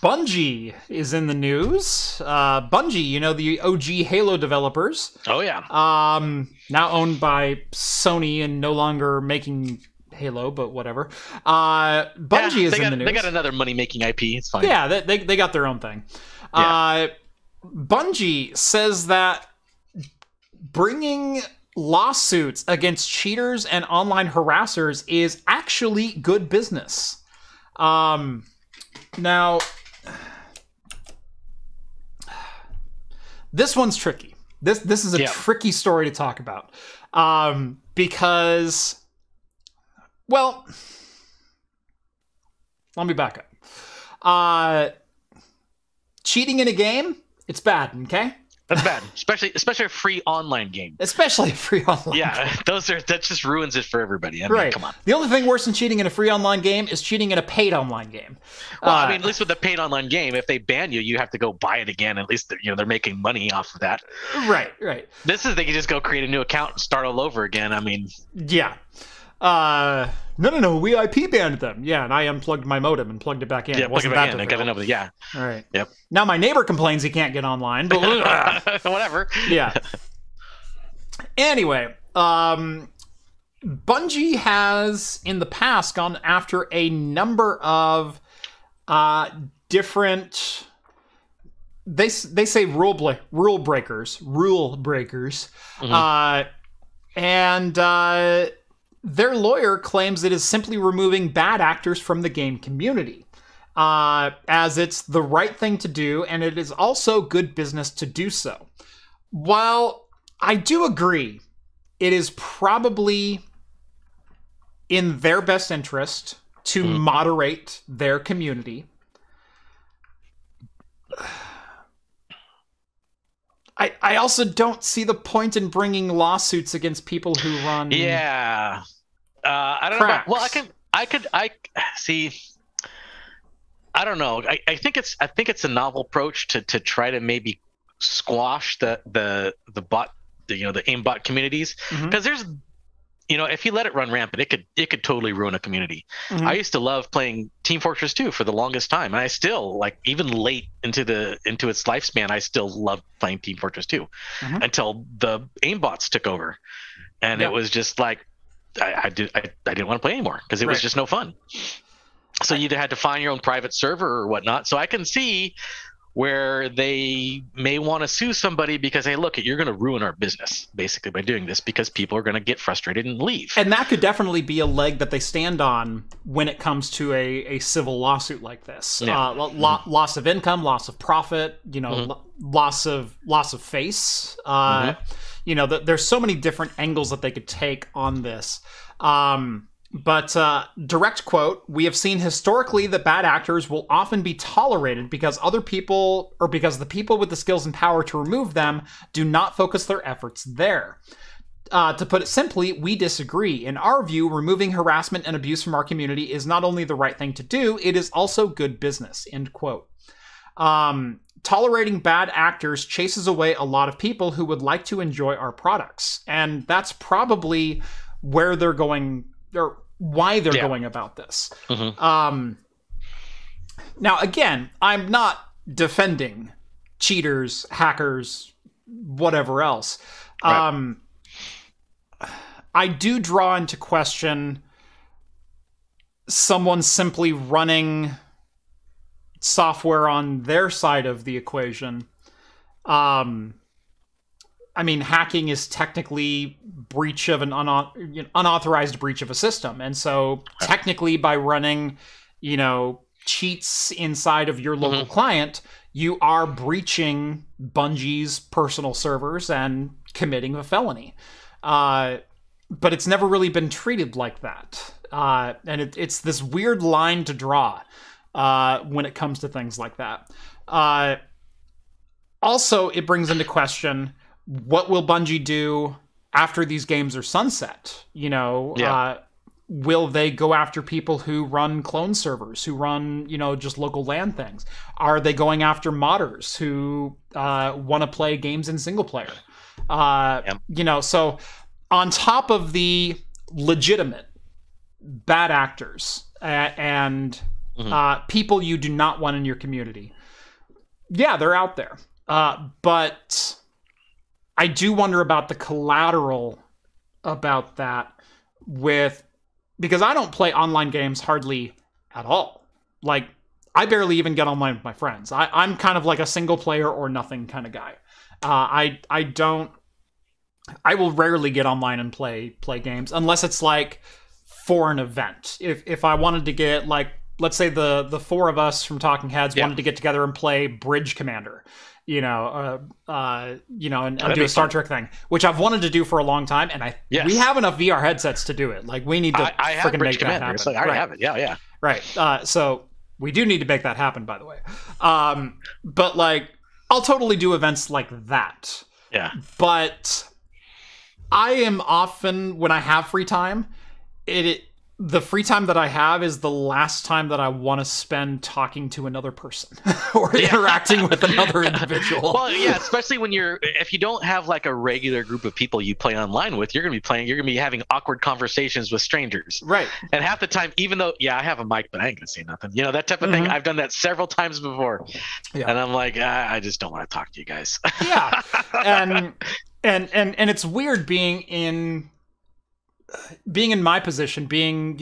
Bungie is in the news. Bungie, you know, the OG Halo developers. Oh, yeah. Now owned by Sony and no longer making Halo, but whatever. Bungie is in the news. They got another money-making IP. It's fine. Yeah, they got their own thing. Yeah. Bungie says that bringing lawsuits against cheaters and online harassers is actually good business. Now, this one's tricky. This is a tricky story to talk about. Because, well, let me back up. Cheating in a game, it's bad, okay? That's bad, especially a free online game. Especially a free online game. That just ruins it for everybody. I mean, come on. The only thing worse than cheating in a free online game is cheating in a paid online game. Well, I mean, at least with the paid online game, if they ban you, you have to go buy it again. At least they're making money off of that. Right. This is they can just go create a new account and start all over again. I mean, yeah. No, we IP banned them. Yeah, and I unplugged my modem and plugged it back in. Yeah, plug it back in. I got another. Yeah. All right. Yep. Now my neighbor complains he can't get online, but whatever. Yeah. Anyway, Bungie has in the past gone after a number of different. They say rule breakers, Mm-hmm. And their lawyer claims it is simply removing bad actors from the game community, as it's the right thing to do, and it is also good business to do so. While I do agree, it is probably in their best interest to moderate their community. I also don't see the point in bringing lawsuits against people who run. Yeah, I don't cracks. know. Well, I see. I don't know. I think it's a novel approach to try to maybe squash the bot, the aimbot communities, because there's. If you let it run rampant, it could totally ruin a community. I used to love playing Team Fortress 2 for the longest time, and I still even late into its lifespan, I still loved playing Team Fortress 2 until the aimbots took over, and it was just like I didn't want to play anymore because it was just no fun. So you either had to find your own private server or whatnot. So I can see where they may want to sue somebody because, hey, look, you're going to ruin our business basically by doing this, because people are going to get frustrated and leave. And that could definitely be a leg that they stand on when it comes to a civil lawsuit like this. Yeah. Loss of income, loss of profit, loss of face. There's so many different angles that they could take on this. But direct quote, "We have seen historically that bad actors will often be tolerated because other people, or because the people with the skills and power to remove them, do not focus their efforts there. To put it simply, we disagree. In our view, removing harassment and abuse from our community is not only the right thing to do, it is also good business." End quote. Tolerating bad actors chases away a lot of people who would like to enjoy our products. And that's probably where they're going, or why they're going about this. Now, again, I'm not defending cheaters, hackers, whatever else. Right. I do draw into question someone simply running software on their side of the equation. Hacking is technically breach of an unauthorized breach of a system. And so technically by running, cheats inside of your local client, you are breaching Bungie's personal servers and committing a felony. But it's never really been treated like that. And it's this weird line to draw when it comes to things like that. Also, it brings into question, what will Bungie do after these games are sunset? Will they go after people who run clone servers, who run, just local LAN things? Are they going after modders who want to play games in single player? So on top of the legitimate bad actors and people you do not want in your community. Yeah, they're out there. But I do wonder about the collateral about that because I don't play online games hardly at all. Like, I barely even get online with my friends. I'm kind of like a single player or nothing kind of guy. I will rarely get online and play games unless it's like for an event. If I wanted to get, like, let's say the four of us from Talking Heads wanted to get together and play Bridge Commander, and do a Star Trek thing, which I've wanted to do for a long time, and we have enough VR headsets to do it. Like, we need to freaking make that happen. Like, I already have it. Yeah. Right. So we do need to make that happen, by the way. But like, I'll totally do events like that. Yeah. But I am often, when I have free time, the free time that I have is the last time that I want to spend talking to another person or interacting with another individual. Well, yeah, especially if you don't have like a regular group of people you play online with, you're going to be having awkward conversations with strangers. Right. And half the time, even though, I have a mic, but I ain't going to say nothing. That type of thing. I've done that several times before. Yeah. And I'm like, I just don't want to talk to you guys. Yeah. And it's weird being in my position, being,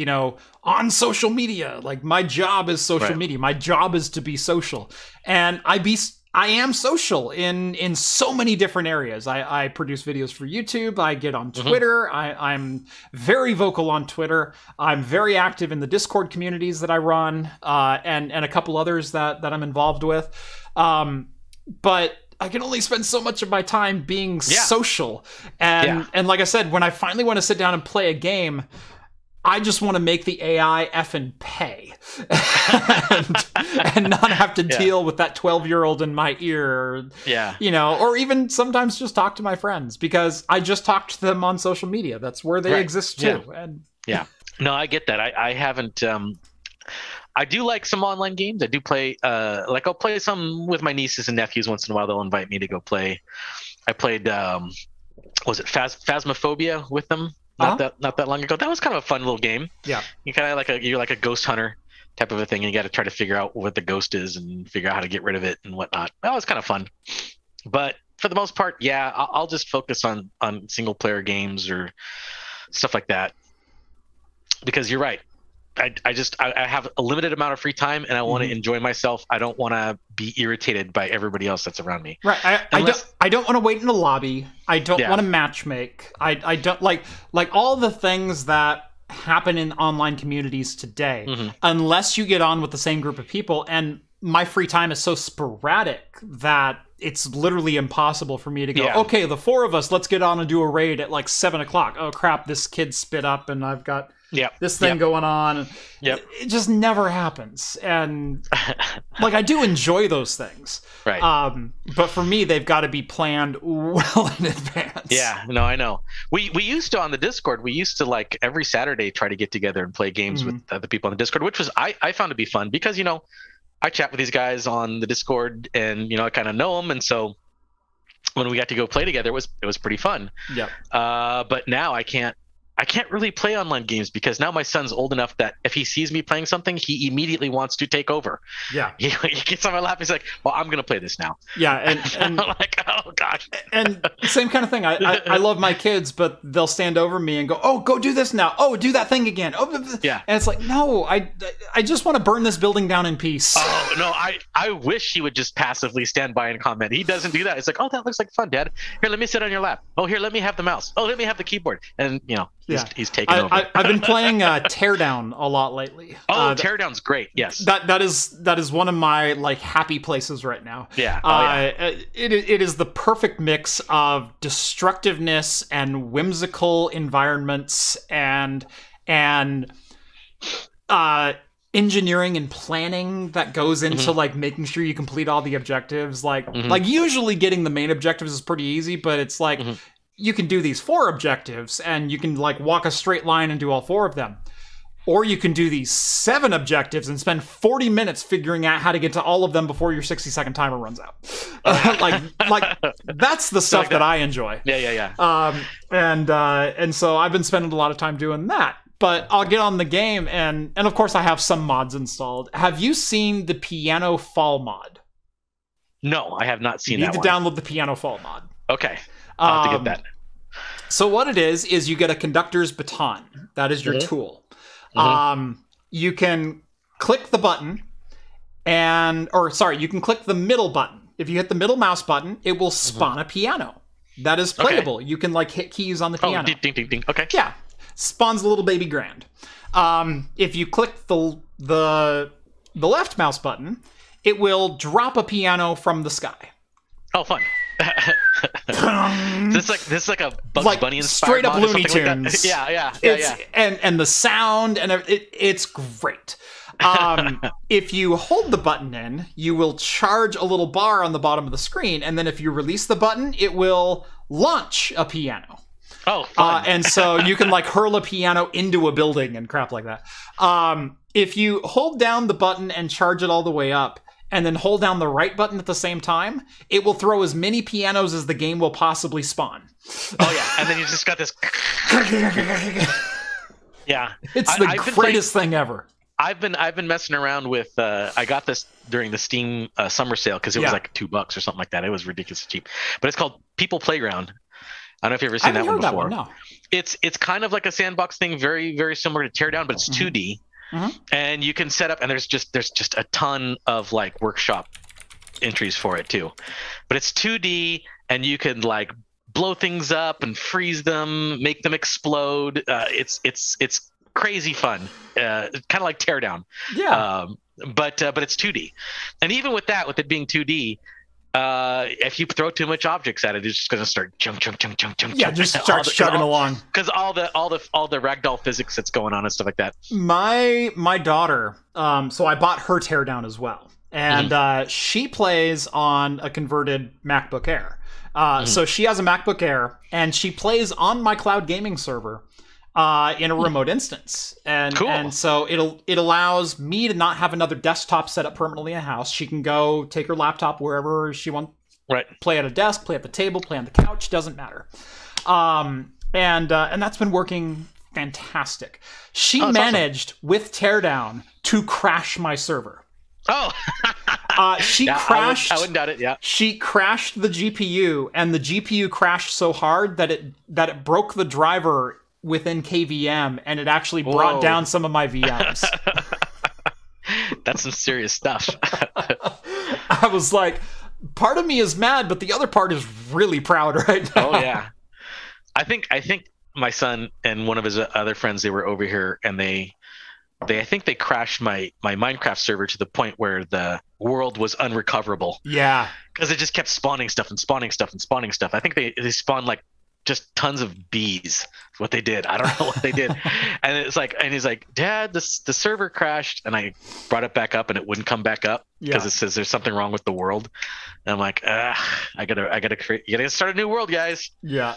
on social media. Like, my job is social media. My job is to be social. And I am social in so many different areas. I produce videos for YouTube. I get on Twitter. I'm very vocal on Twitter. I'm very active in the Discord communities that I run, and a couple others that I'm involved with. But I can only spend so much of my time being social. And like I said, when I finally want to sit down and play a game, I just want to make the AI effing pay and not have to deal with that 12-year-old in my ear. Or even sometimes just talk to my friends, because I just talked to them on social media. That's where they exist too. Yeah. No, I get that. I haven't. I do like some online games. I do play, I'll play some with my nieces and nephews once in a while. They'll invite me to go play. I played, was it Phasmophobia with them? Not that long ago. That was kind of a fun little game. Yeah. You kind of you're like a ghost hunter type of a thing, and you got to try to figure out what the ghost is and figure out how to get rid of it and whatnot. That was kind of fun. But for the most part, I'll just focus on single player games or stuff like that, because you're right. I have a limited amount of free time, and I want to enjoy myself. I don't want to be irritated by everybody else that's around me. Right. I don't want to wait in a lobby. I don't want to matchmake. I don't like all the things that happen in online communities today, unless you get on with the same group of people. And my free time is so sporadic that it's literally impossible for me to go, okay, the four of us, let's get on and do a raid at like 7:00. Oh crap, this kid spit up and I've got this thing going on. It just never happens. And like, I do enjoy those things. Right. But for me, they've got to be planned well in advance. Yeah, no, I know. We used to, on the Discord, we used to like every Saturday try to get together and play games with other people on the Discord, which was, I found to be fun because, I chat with these guys on the Discord, and I kind of know them, and so when we got to go play together, it was pretty fun. Yeah. But now I can't really play online games because now my son's old enough that if he sees me playing something, he immediately wants to take over. Yeah. He gets on my lap. He's like, well, I'm going to play this now. Yeah. And I'm like, oh gosh. And same kind of thing. I love my kids, but they'll stand over me and go, oh, go do this now. Oh, do that thing again. Oh, yeah. And it's like, no, I just want to burn this building down in peace. Oh, no, I wish he would just passively stand by and comment. He doesn't do that. It's like, oh, that looks like fun, Dad. Here, let me sit on your lap. Oh, here, let me have the mouse. Oh, let me have the keyboard. And, he's taking over. I've been playing Teardown a lot lately. Oh, Teardown's great. Yes. That is one of my like happy places right now. Yeah. It is the perfect mix of destructiveness and whimsical environments and engineering and planning that goes into like making sure you complete all the objectives. Like usually getting the main objectives is pretty easy, but it's like you can do these 4 objectives and you can like walk a straight line and do all 4 of them. Or you can do these 7 objectives and spend 40 minutes figuring out how to get to all of them before your 60-second timer runs out. like that's the stuff that I enjoy. Yeah. And so I've been spending a lot of time doing that. But I'll get on the game, and of course I have some mods installed. Have you seen the Piano Fall mod? No, I have not seen that. You need to download the Piano Fall mod. Okay, I'll have to get that. So what it is you get a conductor's baton. That is your tool. You can click the button, you can click the middle button. If you hit the middle mouse button, it will spawn a piano. That is playable. Okay. You can like hit keys on the piano. Oh, ding, ding, ding. Okay. Yeah, spawns a little baby grand. If you click the left mouse button, it will drop a piano from the sky. Oh, fun. this is like a Bugs Bunny inspired straight up Looney Tunes. Like yeah. And the sound and it's great. If you hold the button in, you will charge a little bar on the bottom of the screen, and then if you release the button, it will launch a piano. Oh, fun. And so you can like hurl a piano into a building and crap like that. If you hold down the button and charge it all the way up, and then hold down the right button at the same time, it will throw as many pianos as the game will possibly spawn. Oh yeah, and then you just got this. Yeah, it's the greatest thing ever. I've been messing around with. I got this during the Steam summer sale because it was like $2 or something like that. It was ridiculously cheap. But it's called People Playground. I don't know if you've ever seen that one before. No. It's kind of like a sandbox thing, very very similar to Teardown, but it's 2D. And you can set up, and there's just a ton of like workshop entries for it too, but it's 2D, and you can like blow things up and freeze them, make them explode. It's crazy fun, kind of like Teardown. Yeah. But it's 2D, and even with it being 2D. If you throw too much objects at it, it's just going to start jump. Yeah, just start chugging along. Because all the ragdoll physics that's going on and stuff like that. My daughter, so I bought her Teardown as well, and she plays on a converted MacBook Air. So she has a MacBook Air, and she plays on my cloud gaming server. In a remote instance, and cool. And so it allows me to not have another desktop set up permanently in the house. She can go take her laptop wherever she wants. Right. Play at a desk, play at the table, play on the couch, doesn't matter. And that's been working fantastic. She managed awesome. With Teardown to crash my server. Oh. She crashed. I wouldn't doubt it. Yeah. She crashed the GPU, and the GPU crashed so hard that it broke the driver within KVM, and it actually brought down some of my VMs. That's some serious stuff. I was like, part of me is mad, but the other part is really proud right now. Oh yeah. I think my son and one of his other friends, they were over here, and I think they crashed my Minecraft server to the point where the world was unrecoverable. Yeah. Because it just kept spawning stuff and spawning stuff and spawning stuff. I think they spawned like just tons of bees. What they did, I don't know what they did. And he's like, Dad, the server crashed, and I brought it back up, and it wouldn't come back up because it says there's something wrong with the world. And I'm like, I gotta start a new world, guys. Yeah.